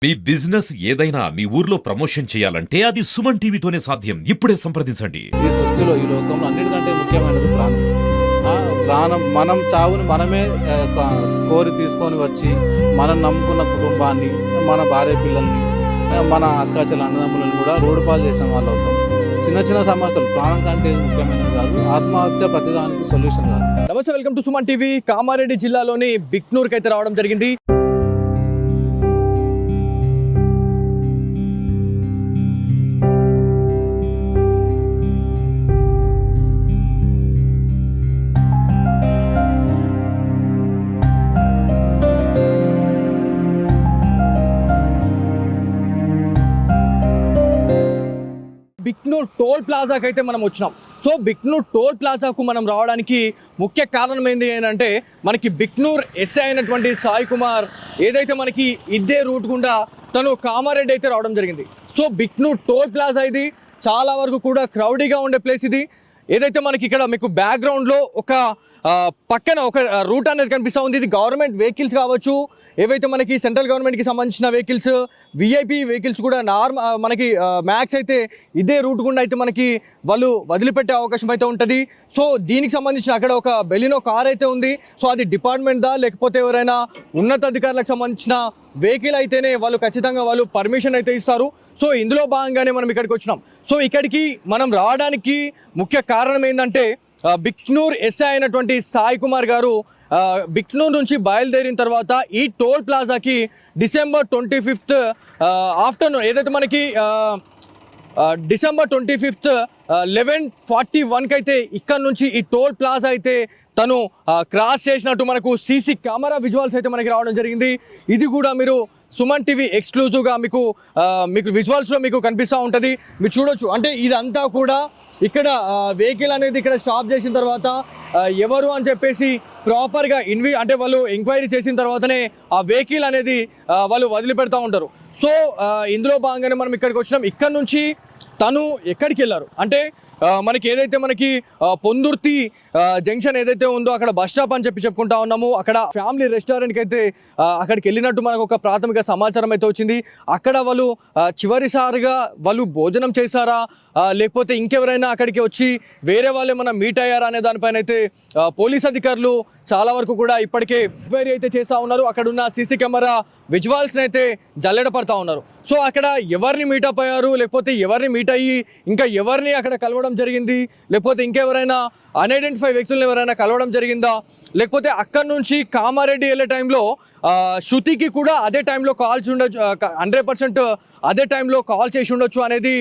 మీ business ఏదైనా మీ ఊర్లో promotion చేయాలంటే అది సుమన్ టీవీతోనే సాధ్యం. ఇప్పుడే సంప్రదించండి. ఈ సృష్టిలో ఈ లోకంలో అన్నిటికంటే ముఖ్యమైనది ప్రాణం. ప్రాణం మనం చావుని మనమే కోరి తీసుకొని వచ్చి మనం నమ్ముకున్న కుటుంబాన్ని, మన భార్య పిల్లల్ని, మన అక్క చెల్లి అన్నదమ్ములను కూడా రోడ్డు పాలు చేసిన వాళ్ళు అవుతాం. చిన్న చిన్న సమస్యలు ప్రాణం కంటే ముఖ్యమైనది కాదు. ఆత్మహత్య ప్రతిదానికి సొల్యూషన్ కాదు. నమస్తే, welcome to Suman TV. Kamareddy జిల్లాలోని బిక్నూర్కి అయితే రావడం జరిగింది. బిక్నూర్ టోల్ ప్లాజాకి అయితే మనం వచ్చినాం. సో బిక్నూర్ టోల్ ప్లాజాకు మనం రావడానికి ముఖ్య కారణం ఏంటి అంటే, మనకి బిక్నూర్ ఎస్ఐ అయినటువంటి సాయి కుమార్ ఏదైతే మనకి ఇదే రూట్ గుండా తను కామారెడ్డి అయితే రావడం జరిగింది. సో బిక్నూర్ టోల్ ప్లాజా ఇది చాలా వరకు కూడా క్రౌడీగా ఉండే ప్లేస్. ఇది ఏదైతే మనకి ఇక్కడ మీకు బ్యాక్గ్రౌండ్లో ఒక పక్కన ఒక రూట్ అనేది కనిపిస్తూ ఉంది. ఇది గవర్నమెంట్ వెహికల్స్ కావచ్చు, ఏవైతే మనకి సెంట్రల్ గవర్నమెంట్కి సంబంధించిన వెహికల్స్, విఐపి వెహికల్స్ కూడా మనకి మ్యాక్స్ అయితే ఇదే రూట్ గుండా అయితే మనకి వాళ్ళు వదిలిపెట్టే అవకాశం అయితే ఉంటుంది. సో దీనికి సంబంధించిన అక్కడ ఒక బెలినో కార్ అయితే ఉంది. సో అది డిపార్ట్మెంట్దా లేకపోతే ఎవరైనా ఉన్నతాధికారులకు సంబంధించిన వెహికల్ అయితేనే వాళ్ళు ఖచ్చితంగా వాళ్ళు పర్మిషన్ అయితే ఇస్తారు. సో ఇందులో భాగంగానే మనం ఇక్కడికి వచ్చినాం. సో ఇక్కడికి మనం రావడానికి ముఖ్య కారణం ఏంటంటే, బిక్నూర్ ఎస్ఐ అయినటువంటి సాయి కుమార్ గారు బిక్నూర్ నుంచి బయలుదేరిన తర్వాత ఈ టోల్ ప్లాజాకి డిసెంబర్ 25 ఆఫ్టర్నూన్ ఏదైతే మనకి డిసెంబర్ 25 11:41 అయితే ఇక్కడ నుంచి ఈ టోల్ ప్లాజా అయితే తను క్రాస్ చేసినట్టు మనకు సీసీ కెమెరా విజువల్స్ అయితే మనకి రావడం జరిగింది. ఇది కూడా మీరు సుమన్ టీవీ ఎక్స్క్లూజివ్గా మీకు విజువల్స్లో మీకు కనిపిస్తూ ఉంటుంది. మీరు చూడొచ్చు. అంటే ఇదంతా కూడా ఇక్కడ వెహికల్ అనేది ఇక్కడ స్టాప్ చేసిన తర్వాత ఎవరు అని చెప్పేసి ప్రాపర్గా అంటే వాళ్ళు ఎంక్వైరీ చేసిన తర్వాతనే ఆ వెహికల్ అనేది వాళ్ళు వదిలిపెడతా ఉంటారు. సో ఇందులో భాగంగానే మనం ఇక్కడికి వచ్చినాం. ఇక్కడ నుంచి తను ఎక్కడికి వెళ్ళారు అంటే, మనకి ఏదైతే మనకి పొందుర్తి జంక్షన్ ఏదైతే ఉందో అక్కడ బస్ స్టాప్ అని చెప్పుకుంటా ఉన్నాము. అక్కడ ఫ్యామిలీ రెస్టారెంట్కి అయితే అక్కడికి వెళ్ళినట్టు మనకు ఒక ప్రాథమిక సమాచారం అయితే వచ్చింది. అక్కడ వాళ్ళు చివరిసారిగా వాళ్ళు భోజనం చేశారా లేకపోతే ఇంకెవరైనా అక్కడికి వచ్చి వేరే వాళ్ళు ఏమైనా మీట్ అయ్యారా అనే దానిపైన అయితే పోలీస్ అధికారులు చాలా వరకు కూడా ఇప్పటికే ఎంక్వైరీ అయితే చేస్తూ ఉన్నారు. అక్కడ ఉన్న సీసీ కెమెరా విజువల్స్ని అయితే జల్లెడపడతా ఉన్నారు. సో అక్కడ ఎవరిని మీటప్ అయ్యారు లేకపోతే ఎవరిని మీట్ అయ్యి ఇంకా ఎవరిని అక్కడ కలవడం జరిగింది, లేకపోతే ఇంకెవరైనా అన్ఐడెంటిఫై వ్యక్తులను ఎవరైనా కలవడం జరిగిందా, లేకపోతే అక్కడి నుంచి కామారెడ్డి వెళ్ళే టైంలో శృతికి కూడా అదే టైంలో కాల్స్ ఉండొచ్చు, 100% అదే టైంలో కాల్ చేసి ఉండొచ్చు అనేది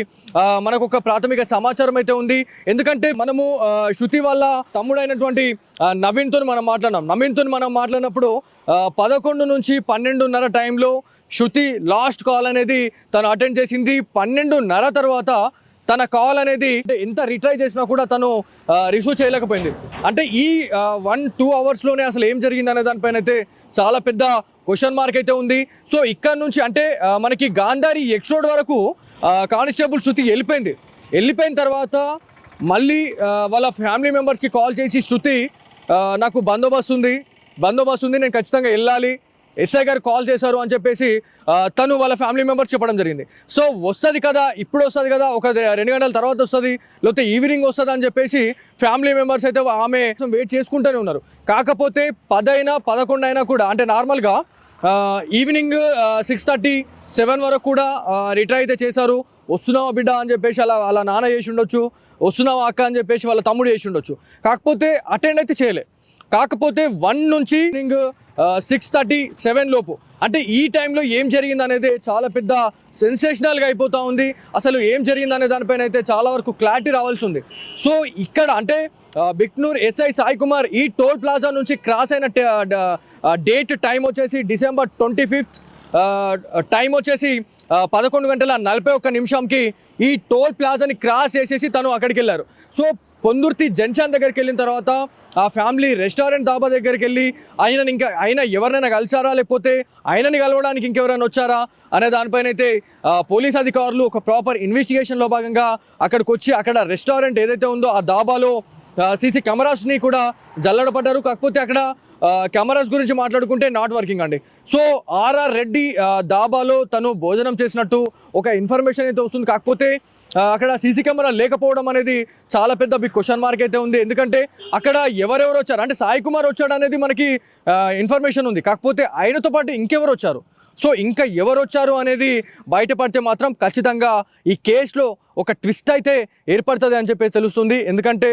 మనకు ఒక ప్రాథమిక సమాచారం అయితే ఉంది. ఎందుకంటే మనము శృతి వాళ్ళ తమ్ముడైనటువంటి నవీన్తో మనం మాట్లాడినప్పుడు 11 నుంచి 12:30 టైంలో శృతి లాస్ట్ కాల్ అనేది తను అటెండ్ చేసింది. 12:30 తర్వాత తన కాల్ అనేది ఎంత రిట్రై చేసినా కూడా తను రిసీవ్ చేయలేకపోయింది. అంటే ఈ 1-2 అవర్స్లోనే అసలు ఏం జరిగింది అనే దానిపైన అయితే చాలా పెద్ద క్వశ్చన్ మార్క్ అయితే ఉంది. సో ఇక్కడ నుంచి అంటే మనకి గాంధారి ఎక్స్ రోడ్ వరకు కానిస్టేబుల్ శృతి వెళ్ళిపోయిన తర్వాత మళ్ళీ వాళ్ళ ఫ్యామిలీ మెంబర్స్కి కాల్ చేసి శృతి నాకు బందోబస్తు ఉంది, నేను ఖచ్చితంగా వెళ్ళాలి, ఎస్ఐ గారు కాల్ చేశారు అని చెప్పేసి తను వాళ్ళ ఫ్యామిలీ మెంబర్స్ చెప్పడం జరిగింది. సో వస్తుంది కదా, ఇప్పుడు వస్తుంది కదా, ఒక 2 గంటల తర్వాత వస్తుంది, లేకపోతే ఈవినింగ్ వస్తుంది అని చెప్పేసి ఫ్యామిలీ మెంబర్స్ అయితే ఆమె వెయిట్ చేసుకుంటూనే ఉన్నారు. కాకపోతే 10 అయినా 11 అయినా కూడా అంటే నార్మల్గా ఈవినింగ్ 6:30-7 వరకు కూడా రిట్రై అయితే చేశారు. వస్తున్నావా బిడ్డ అని చెప్పేసి అలా నాన్న చేసి ఉండొచ్చు, వస్తున్నావా అక్క అని చెప్పేసి వాళ్ళ తమ్ముడు చేసి ఉండొచ్చు. కాకపోతే అటెండ్ అయితే చేయలే. కాకపోతే 1 నుంచి 6:30-7 లోపు అంటే ఈ టైంలో ఏం జరిగింది అనేది చాలా పెద్ద సెన్సేషనల్గా అయిపోతూ ఉంది. అసలు ఏం జరిగింది అనే దానిపైన అయితే చాలా వరకు క్లారిటీ రావాల్సి ఉంది. సో ఇక్కడ అంటే బిక్నూర్ ఎస్ఐ సాయి కుమార్ ఈ టోల్ ప్లాజా నుంచి క్రాస్ అయిన డేట్ టైం వచ్చేసి డిసెంబర్ 25 టైం వచ్చేసి 11:41 ఈ టోల్ ప్లాజాని క్రాస్ చేసేసి తను అక్కడికి వెళ్ళారు. సో పొందుర్తి జంక్షన్ దగ్గరికి వెళ్ళిన తర్వాత ఆ ఫ్యామిలీ రెస్టారెంట్ దాబా దగ్గరికి వెళ్ళి ఆయన ఎవరినైనా కలిసారా లేకపోతే ఆయనని కలవడానికి ఇంకెవరైనా వచ్చారా అనే దానిపైన అయితే పోలీస్ అధికారులు ఒక ప్రాపర్ ఇన్వెస్టిగేషన్లో భాగంగా అక్కడికి వచ్చి అక్కడ రెస్టారెంట్ ఏదైతే ఉందో ఆ దాబాలో సీసీ కెమెరాస్ని కూడా జల్లడపడ్డారు. కాకపోతే అక్కడ కెమెరాస్ గురించి మాట్లాడుకుంటే నాట్ వర్కింగ్ అండి. సో ఆర్ఆర్ రెడ్డి దాబాలో తను భోజనం చేసినట్టు ఒక ఇన్ఫర్మేషన్ అయితే వస్తుంది. కాకపోతే అక్కడ సీసీ కెమెరా లేకపోవడం అనేది చాలా పెద్ద బిగ్ క్వశ్చన్ మార్క్ అయితే ఉంది. ఎందుకంటే అక్కడ ఎవరెవరు వచ్చారు అంటే సాయి కుమార్ వచ్చాడు అనేది మనకి ఇన్ఫర్మేషన్ ఉంది. కాకపోతే ఆయనతో పాటు ఇంకెవరు వచ్చారు, సో ఇంకా ఎవరు వచ్చారు అనేది బయటపడితే మాత్రం ఖచ్చితంగా ఈ కేసులో ఒక ట్విస్ట్ అయితే ఏర్పడుతుంది అని చెప్పి తెలుస్తుంది. ఎందుకంటే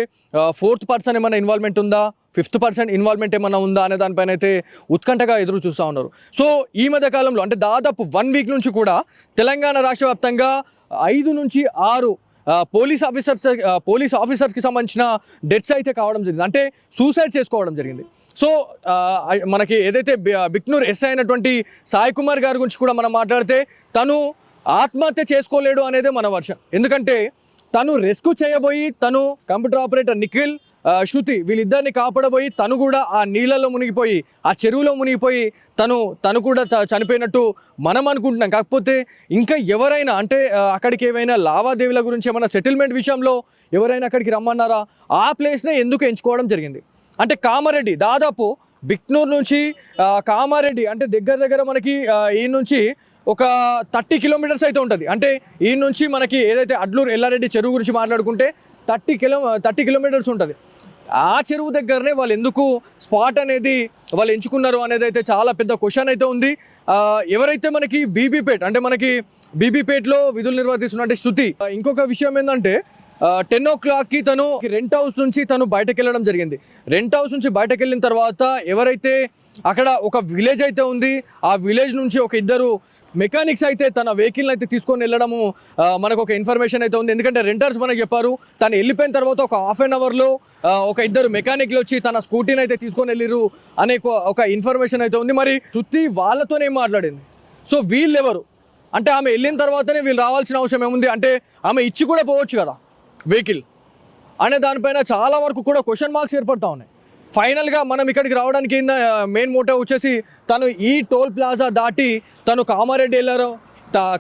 4th పర్సన్ ఏమైనా ఇన్వాల్వ్మెంట్ ఉందా, 5th పర్సన్ ఇన్వాల్వ్మెంట్ ఏమైనా ఉందా అనే దానిపైన అయితే ఉత్కంఠగా ఎదురు చూస్తూ ఉన్నారు. సో ఈ మధ్య కాలంలో అంటే దాదాపు 1 వీక్ నుంచి కూడా తెలంగాణ రాష్ట్ర వ్యాప్తంగా 5 నుంచి 6 పోలీస్ ఆఫీసర్స్కి సంబంధించిన డెత్స్ అయితే కావడం జరిగింది, అంటే సూసైడ్ చేసుకోవడం జరిగింది. సో మనకి ఏదైతే బిక్నూర్ ఎస్ఐ అయినటువంటి సాయి కుమార్ గారి గురించి కూడా మనం మాట్లాడితే తను ఆత్మహత్య చేసుకోలేడు అనేది మన వర్షన్. ఎందుకంటే తను రెస్క్యూ చేయబోయి తను కంప్యూటర్ ఆపరేటర్ నిఖిల్, శృతి వీళ్ళిద్దరిని కాపాడబోయి తను కూడా ఆ నీళ్ళలో మునిగిపోయి ఆ చెరువులో మునిగిపోయి తను కూడా చనిపోయినట్టు మనం అనుకుంటున్నాం. కాకపోతే ఇంకా ఎవరైనా అంటే అక్కడికి ఏమైనా లావాదేవీల గురించి ఏమైనా సెటిల్మెంట్ విషయంలో ఎవరైనా అక్కడికి రమ్మన్నారా, ఆ ప్లేస్నే ఎందుకు ఎంచుకోవడం జరిగింది అంటే కామారెడ్డి దాదాపు బిక్నూర్ నుంచి కామారెడ్డి అంటే దగ్గర మనకి ఈ నుంచి ఒక 30 కిలోమీటర్స్ అయితే ఉంటుంది. అంటే ఈ నుంచి మనకి ఏదైతే అడ్లూరు ఎల్లారెడ్డి చెరువు గురించి మాట్లాడుకుంటే 30 కిలోమీటర్స్ ఉంటుంది. ఆ చెరువు దగ్గరనే వాళ్ళు ఎందుకు స్పాట్ అనేది వాళ్ళు ఎంచుకున్నారు అనేది అయితే చాలా పెద్ద క్వశ్చన్ అయితే ఉంది. ఎవరైతే మనకి బీబీపేట్ అంటే మనకి బీబీపేట్లో విధులు నిర్వర్తిస్తున్న శృతి, ఇంకొక విషయం ఏంటంటే 10 o'clockకి తను రెంట్ హౌస్ నుంచి తను బయటకు వెళ్ళడం జరిగింది. రెంట్ హౌస్ నుంచి బయటకు వెళ్ళిన తర్వాత ఎవరైతే అక్కడ ఒక విలేజ్ అయితే ఉంది, ఆ విలేజ్ నుంచి ఒక 2 మెకానిక్స్ అయితే తన వెహికల్ని అయితే తీసుకొని వెళ్ళడము మనకు ఒక ఇన్ఫర్మేషన్ అయితే ఉంది. ఎందుకంటే రెంటర్స్ మనకు చెప్పారు తను వెళ్ళిపోయిన తర్వాత ఒక హాఫ్ అన్ అవర్లో ఒక 2 మెకానిక్లు వచ్చి తన స్కూటీని అయితే తీసుకొని వెళ్ళిరు అనే ఒక ఇన్ఫర్మేషన్ అయితే ఉంది. మరి శృతి వాళ్ళతోనే మాట్లాడింది. సో వీళ్ళు ఎవరు అంటే ఆమె వెళ్ళిన తర్వాతనే వీళ్ళు రావాల్సిన అవసరం ఏముంది, అంటే ఆమె ఇచ్చి కూడా పోవచ్చు కదా వెహికల్ అనే దానిపైన చాలా వరకు కూడా క్వశ్చన్ మార్క్స్ ఏర్పడతా ఉన్నాయి. ఫైనల్గా మనం ఇక్కడికి రావడానికి మెయిన్ మోటివ్ వచ్చేసి తను ఈ టోల్ ప్లాజా దాటి తను కామారెడ్డి వెళ్ళారు.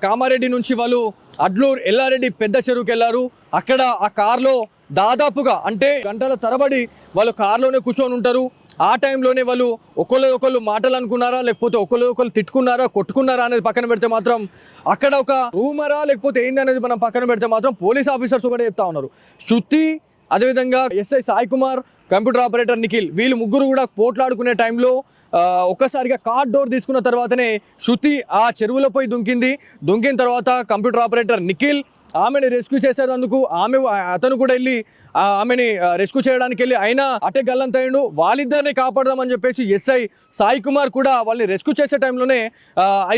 కామారెడ్డి నుంచి వాళ్ళు అడ్లూరు ఎల్లారెడ్డి పెద్ద చెరువుకి వెళ్ళారు. అక్కడ ఆ కార్లో దాదాపుగా అంటే గంటల తరబడి వాళ్ళు కార్లోనే కూర్చొని ఉంటారు. ఆ టైంలోనే వాళ్ళు ఒకళ్ళు మాటలు అనుకున్నారా, లేకపోతే ఒకళ్ళు తిట్టుకున్నారా, కొట్టుకున్నారా అనేది పక్కన పెడితే మాత్రం అక్కడ ఒక రూమరా లేకపోతే ఏంది అనేది మనం పక్కన పెడితే మాత్రం పోలీస్ ఆఫీసర్స్ కూడా చెప్తా ఉన్నారు. శృతి, అదేవిధంగా SI Sai Kumar, computer operator Nikhil వీళ్ళు ముగ్గురు కూడా పోట్లాడుకునే టైంలో ఒక్కసారిగా కార్ డోర్ తీసుకున్న తర్వాతనే శృతి ఆ చెరువులో పోయి దుంకిన తర్వాత కంప్యూటర్ ఆపరేటర్ నిఖిల్ ఆమెని రెస్క్యూ చేసేందుకు అతను కూడా వెళ్ళి ఆమెని రెస్క్యూ చేయడానికి వెళ్ళి అయినా అటే గల్లంతయ్యాడు. వాళ్ళిద్దరిని కాపాడదామని చెప్పేసి ఎస్ఐ సాయి కుమార్ కూడా వాళ్ళని రెస్క్యూ చేసే టైంలోనే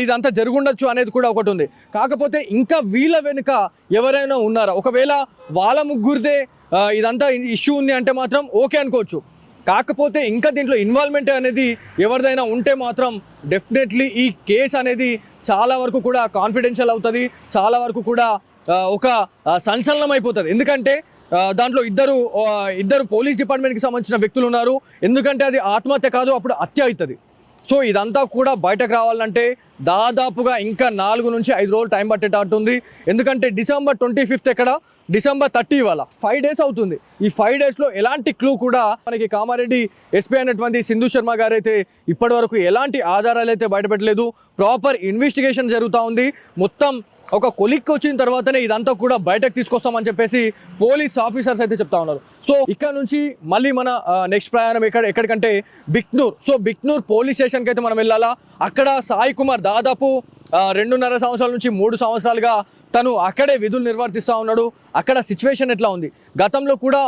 ఇదంతా జరుగుండొచ్చు అనేది కూడా ఒకటి ఉంది. కాకపోతే ఇంకా వీళ్ళ వెనుక ఎవరైనా ఉన్నారా, ఒకవేళ వాళ్ళ ముగ్గురిదే ఇదంతా ఇష్యూ ఉంది అంటే మాత్రం ఓకే అనుకోవచ్చు. కాకపోతే ఇంకా దీంట్లో ఇన్వాల్వ్మెంట్ అనేది ఎవరిదైనా ఉంటే మాత్రం డెఫినెట్లీ ఈ కేసు అనేది చాలా వరకు కూడా కాన్ఫిడెన్షియల్ అవుతుంది, చాలా వరకు కూడా ఒక సంచలనం అయిపోతుంది. ఎందుకంటే దాంట్లో ఇద్దరు పోలీస్ డిపార్ట్మెంట్కి సంబంధించిన వ్యక్తులు ఉన్నారు. ఎందుకంటే అది ఆత్మహత్య కాదు, అప్పుడు హత్య అవుతుంది. సో ఇదంతా కూడా బయటకు రావాలంటే దాదాపుగా ఇంకా 4 నుంచి 5 రోజులు టైం పట్టేటట్టుంది. ఎందుకంటే December 25th ఎక్కడ, December 30 ఇవాళ 5 days అవుతుంది. ఈ 5 daysలో ఎలాంటి క్లూ కూడా మనకి కామారెడ్డి ఎస్పీ అయినటువంటి సింధు శర్మ గారు అయితే ఇప్పటి వరకు ఎలాంటి ఆధారాలు అయితే బయటపెట్టలేదు. ప్రాపర్ ఇన్వెస్టిగేషన్ జరుగుతూ ఉంది. మొత్తం ఒక కొలిక్కి వచ్చిన తర్వాతనే ఇదంతా కూడా బయటకు తీసుకొస్తామని చెప్పేసి పోలీస్ ఆఫీసర్స్ అయితే చెప్తా ఉన్నారు. సో ఇక్కడ నుంచి మళ్ళీ మన నెక్స్ట్ ప్రయాణం ఎక్కడికంటే బిక్నూర్. సో బిక్నూర్ పోలీస్ స్టేషన్కి అయితే మనం వెళ్ళాలా. అక్కడ సాయి కుమార్ దాదాపు 2.5 సంవత్సరాల నుంచి 3 సంవత్సరాలుగా తను అక్కడే విధులు నిర్వర్తిస్తూ ఉన్నాడు. అక్కడ సిచ్యువేషన్ ఎట్లా ఉంది, గతంలో కూడా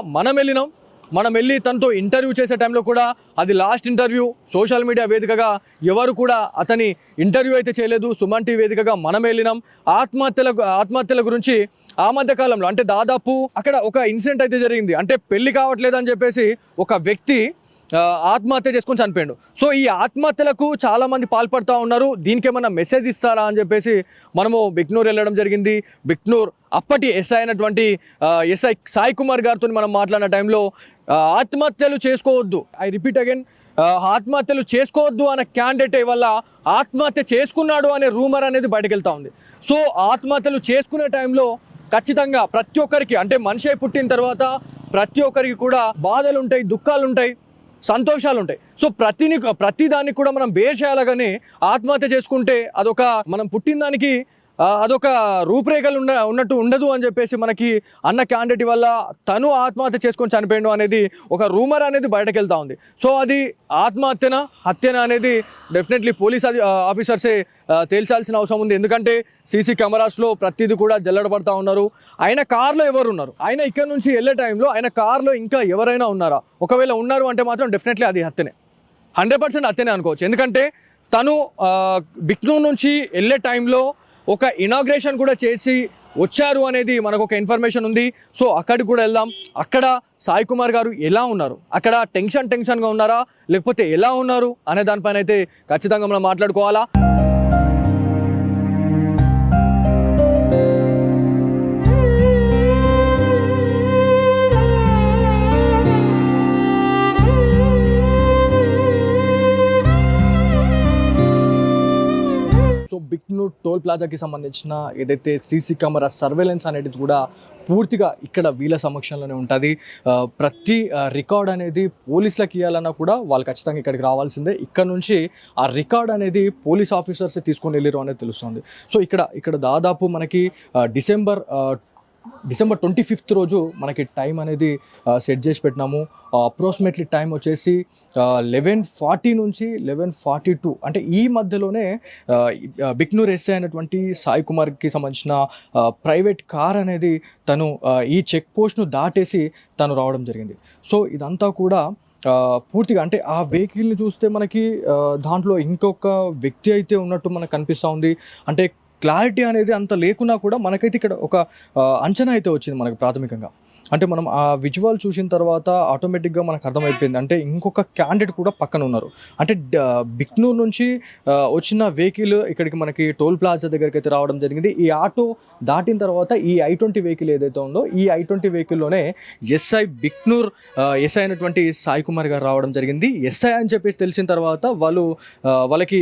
మనం వెళ్ళి తనతో ఇంటర్వ్యూ చేసే టైంలో కూడా అది లాస్ట్ ఇంటర్వ్యూ. సోషల్ మీడియా వేదికగా ఎవరు కూడా అతని ఇంటర్వ్యూ అయితే చేయలేదు. సుమన్ టీవీ వేదికగా మనం వెళ్ళినాం. ఆత్మహత్యల గురించి ఆ మధ్య కాలంలో అంటే దాదాపు అక్కడ ఒక ఇన్సిడెంట్ అయితే జరిగింది. అంటే పెళ్లి కావట్లేదు అని చెప్పేసి ఒక వ్యక్తి ఆత్మహత్య చేసుకొని చనిపోయాడు. సో ఈ ఆత్మహత్యలకు చాలామంది పాల్పడుతూ ఉన్నారు. దీనికి ఏమన్నా మెసేజ్ ఇస్తారా అని చెప్పేసి మనము బిక్నూర్ వెళ్ళడం జరిగింది. బిక్నూర్ అప్పటి ఎస్ఐ అయినటువంటి ఎస్ఐ సాయి కుమార్ గారితో మనం మాట్లాడిన టైంలో ఆత్మహత్యలు చేసుకోవద్దు, ఐ రిపీట్ అగైన్, ఆత్మహత్యలు చేసుకోవద్దు అనే క్యాండిడేట్ వల్ల ఆత్మహత్య చేసుకున్నాడు అనే రూమర్ అనేది బయటకు వెళ్తూ ఉంది. సో ఆత్మహత్యలు చేసుకునే టైంలో ఖచ్చితంగా ప్రతి ఒక్కరికి అంటే మనిషి పుట్టిన తర్వాత ప్రతి ఒక్కరికి కూడా బాధలు ఉంటాయి, దుఃఖాలు ఉంటాయి, సంతోషాలు ఉంటాయి. సో ప్రతి దానికి కూడా మనం బేర్ చేయాలి, కానీ ఆత్మహత్య చేసుకుంటే అదొక మనం పుట్టిన దానికి అదొక రూపురేఖలు ఉన్నట్టు ఉండదు అని చెప్పేసి మనకి అన్న క్యాండిడేట్ వల్ల తను ఆత్మహత్య చేసుకొని చనిపోయాడు అనేది ఒక రూమర్ అనేది బయటకు వెళ్తా ఉంది. సో అది ఆత్మహత్యనా హత్యనా అనేది డెఫినెట్లీ పోలీస్ ఆఫీసర్సే తేల్చాల్సిన అవసరం ఉంది. ఎందుకంటే సీసీ కెమెరాస్లో ప్రతిదీ కూడా జల్లడబడతా ఉన్నారు. ఆయన కార్లో ఎవరు ఉన్నారు, ఆయన ఇక్కడ నుంచి వెళ్ళే టైంలో ఆయన కార్లో ఇంకా ఎవరైనా ఉన్నారా, ఒకవేళ ఉన్నారు అంటే మాత్రం డెఫినెట్లీ అది హత్యనే, 100% హత్యనే అనుకోవచ్చు. ఎందుకంటే తను బిక్నూర్ నుంచి వెళ్ళే టైంలో ఒక ఇనాగ్రేషన్ కూడా చేసి వచ్చారు అనేది మనకు ఒక ఇన్ఫర్మేషన్ ఉంది. సో అక్కడికి కూడా వెళ్దాం. అక్కడ సాయి కుమార్ గారు ఎలా ఉన్నారు, అక్కడ టెన్షన్గా ఉన్నారా లేకపోతే ఎలా ఉన్నారు అనే దానిపైన అయితే ఖచ్చితంగా మనం మాట్లాడుకోవాలా. సో బిక్నూర్ టోల్ ప్లాజాకి సంబంధించిన ఏదైతే సీసీ కెమెరా సర్వేలెన్స్ అనేది కూడా పూర్తిగా ఇక్కడ వీళ్ళ సమక్షంలోనే ఉంటుంది. ప్రతి రికార్డ్ అనేది పోలీసులకు ఇవ్వాలన్నా కూడా వాళ్ళు ఖచ్చితంగా ఇక్కడికి రావాల్సిందే. ఇక్కడ నుంచి ఆ రికార్డ్ అనేది పోలీస్ ఆఫీసర్స్ తీసుకొని వెళ్ళారు అనేది తెలుస్తుంది. సో ఇక్కడ దాదాపు మనకి డిసెంబర్ 25th రోజు మనకి టైం అనేది సెట్ చేసి పెట్టినాము. అప్రాక్సిమేట్లీ టైం వచ్చేసి 11:40 నుంచి 11:42 అంటే ఈ మధ్యలోనే బిక్నూర్ ఎస్ఐ అయినటువంటి సాయి కుమార్కి సంబంధించిన ప్రైవేట్ కార్ అనేది తను ఈ చెక్ పోస్ట్ను దాటేసి తను రావడం జరిగింది. సో ఇదంతా కూడా పూర్తిగా అంటే ఆ వెహికల్ని చూస్తే మనకి దాంట్లో ఇంకొక వ్యక్తి అయితే ఉన్నట్టు మనకు కనిపిస్తూ ఉంది. అంటే క్లారిటీ అనేది అంత లేకున్నా కూడా మనకైతే ఇక్కడ ఒక అంచనా అయితే వచ్చింది మనకు ప్రాథమికంగా. అంటే మనం ఆ విజువల్ చూసిన తర్వాత ఆటోమేటిక్గా మనకు అర్థమైపోయింది, అంటే ఇంకొక క్యాండిడేట్ కూడా పక్కన ఉన్నారు. అంటే బిక్నూర్ నుంచి వచ్చిన వెహికల్ ఇక్కడికి మనకి టోల్ ప్లాజా దగ్గరికి అయితే రావడం జరిగింది. ఈ ఆటో దాటిన తర్వాత ఈ I-20 వెహికల్ ఏదైతే ఉందో ఈ I-20 వెహికల్లోనే బిక్నూర్ ఎస్ఐ అయినటువంటి సాయి కుమార్ గారు రావడం జరిగింది. ఎస్ఐ అని చెప్పేసి తెలిసిన తర్వాత వాళ్ళకి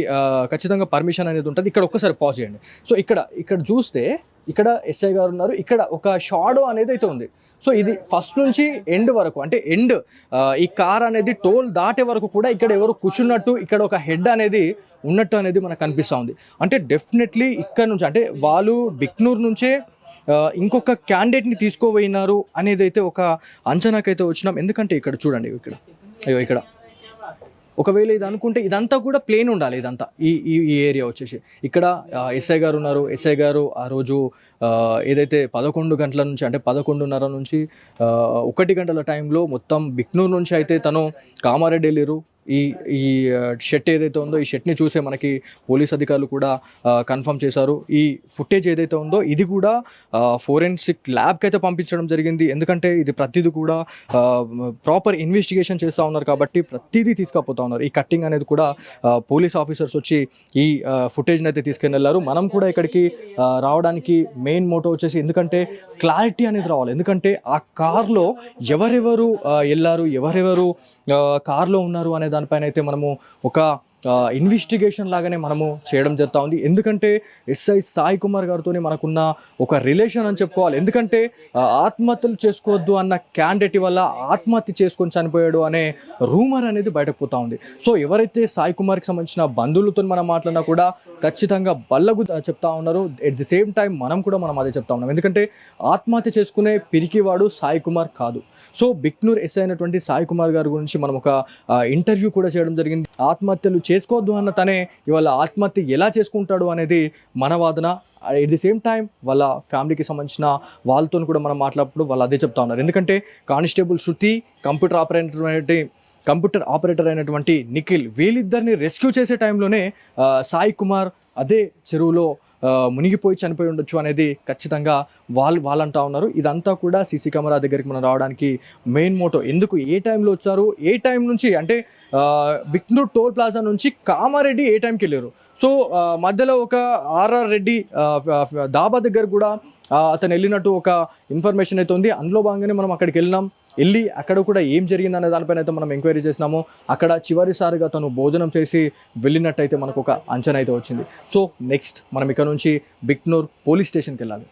ఖచ్చితంగా పర్మిషన్ అనేది ఉంటుంది. ఇక్కడ ఒక్కసారి పాజ్ చేయండి. సో ఇక్కడ చూస్తే ఇక్కడ ఎస్ఐ గారు ఉన్నారు, ఇక్కడ ఒక షాడో అనేది అయితే ఉంది. సో ఇది ఫస్ట్ నుంచి ఎండ్ వరకు అంటే ఈ కార్ అనేది టోల్ దాటే వరకు కూడా ఇక్కడ ఎవరు కూర్చున్నట్టు, ఇక్కడ ఒక హెడ్ అనేది ఉన్నట్టు అనేది మనకు కనిపిస్తూ ఉంది. అంటే డెఫినెట్లీ ఇక్కడ నుంచి అంటే వాళ్ళు బిక్నూర్ నుంచే ఇంకొక క్యాండిడేట్ని తీసుకోపోయినారు అనేది అయితే ఒక అంచనాకైతే వచ్చినాం. ఎందుకంటే ఇక్కడ చూడండి, ఇక్కడ ఒకవేళ ఇది అనుకుంటే ఇదంతా కూడా ప్లేన్ ఉండాలి. ఇదంతా ఈ ఏరియా వచ్చేసి ఇక్కడ ఎస్ఐ గారు ఉన్నారు. ఎస్ఐ గారు ఆ రోజు ఏదైతే 11 గంటల నుంచి అంటే 11:30 నుంచి 1 గంటల టైంలో మొత్తం బిక్నూర్ నుంచి అయితే తను కామారెడ్డి వెళ్ళారు. ఈ షెట్ ఏదైతే ఉందో ఈ షెట్ని చూసే మనకి పోలీస్ అధికారులు కూడా కన్ఫర్మ్ చేశారు. ఈ ఫుటేజ్ ఏదైతే ఉందో ఇది కూడా ఫోరెన్సిక్ ల్యాబ్కి అయితే పంపించడం జరిగింది. ఎందుకంటే ఇది ప్రతిదీ కూడా ప్రాపర్ ఇన్వెస్టిగేషన్ చేస్తూ ఉన్నారు కాబట్టి ప్రతిదీ తీసుకుపోతూ ఉన్నారు. ఈ కట్టింగ్ అనేది కూడా పోలీస్ ఆఫీసర్స్ వచ్చి ఈ ఫుటేజ్ని అయితే తీసుకుని వెళ్ళారు. మనం కూడా ఇక్కడికి రావడానికి మెయిన్ మోటో వచ్చేసి ఎందుకంటే క్లారిటీ అనేది రావాలి. ఎందుకంటే ఆ కార్లో ఎవరెవరు వెళ్ళారు, ఎవరెవరు కార్లో ఉన్నారు అనే దానిపైన అయితే మనము ఒక ఇన్వెస్టిగేషన్ లాగానే మనము చేయడం జరుగుతూ ఉంది. ఎందుకంటే ఎస్ఐ సాయి కుమార్ గారితో మనకున్న ఒక రిలేషన్ అని చెప్పుకోవాలి. ఎందుకంటే ఆత్మహత్యలు చేసుకోవద్దు అన్న క్యాండిడేట్ వల్ల ఆత్మహత్య చేసుకొని చనిపోయాడు అనే రూమర్ అనేది బయటకు పోతూ ఉంది. సో ఎవరైతే సాయి కుమార్కి సంబంధించిన బంధువులతో మనం మాట్లాడినా కూడా ఖచ్చితంగా బల్లగు చెప్తా ఉన్నారు. ఎట్ ది సేమ్ టైం మనం అదే చెప్తా ఉన్నాం. ఎందుకంటే ఆత్మహత్య చేసుకునే పిరికివాడు సాయి కుమార్ కాదు. సో బిక్నూర్ ఎస్ఐ అయినటువంటి సాయి కుమార్ గారి గురించి మనం ఒక ఇంటర్వ్యూ కూడా చేయడం జరిగింది. ఆత్మహత్యలు చేసుకోవద్దు అన్న తనే ఇవాళ ఆత్మహత్య ఎలా చేసుకుంటాడు అనేది మన వాదన. ఎట్ ది సేమ్ టైం వాళ్ళ ఫ్యామిలీకి సంబంధించిన వాళ్ళతో కూడా మనం మాట్లాడినప్పుడు వాళ్ళు అదే చెప్తా ఉన్నారు. ఎందుకంటే కానిస్టేబుల్ శృతి, కంప్యూటర్ ఆపరేటర్ అయినటువంటి నిఖిల్ వీళ్ళిద్దరిని రెస్క్యూ చేసే టైంలోనే సాయి కుమార్ అదే చెరువులో మునిగిపోయి చనిపోయి ఉండొచ్చు అనేది ఖచ్చితంగా వాళ్ళు అంటా ఉన్నారు. ఇదంతా కూడా సీసీ కెమెరా దగ్గరికి మనం రావడానికి మెయిన్ మోటో. ఎందుకు ఏ టైంలో వచ్చారు, ఏ టైం నుంచి అంటే బిక్నూర్ టోల్ ప్లాజా నుంచి కామారెడ్డి ఏ టైంకి వెళ్ళారు. సో మధ్యలో ఒక ఆర్ఆర్ రెడ్డి దాబా దగ్గర కూడా అతను వెళ్ళినట్టు ఒక ఇన్ఫర్మేషన్ అయితే ఉంది. అందులో భాగంగానే మనం అక్కడికి వెళ్ళి అక్కడ కూడా ఏం జరిగింది అనే దానిపైన అయితే మనం ఎంక్వైరీ చేసినాము. అక్కడ చివరిసారిగా తను భోజనం చేసి వెళ్ళినట్టయితే మనకు ఒక అంచనా అయితే వచ్చింది. సో నెక్స్ట్ మనం ఇక్కడ నుంచి బిక్నూర్ పోలీస్ స్టేషన్కి వెళ్ళాలి.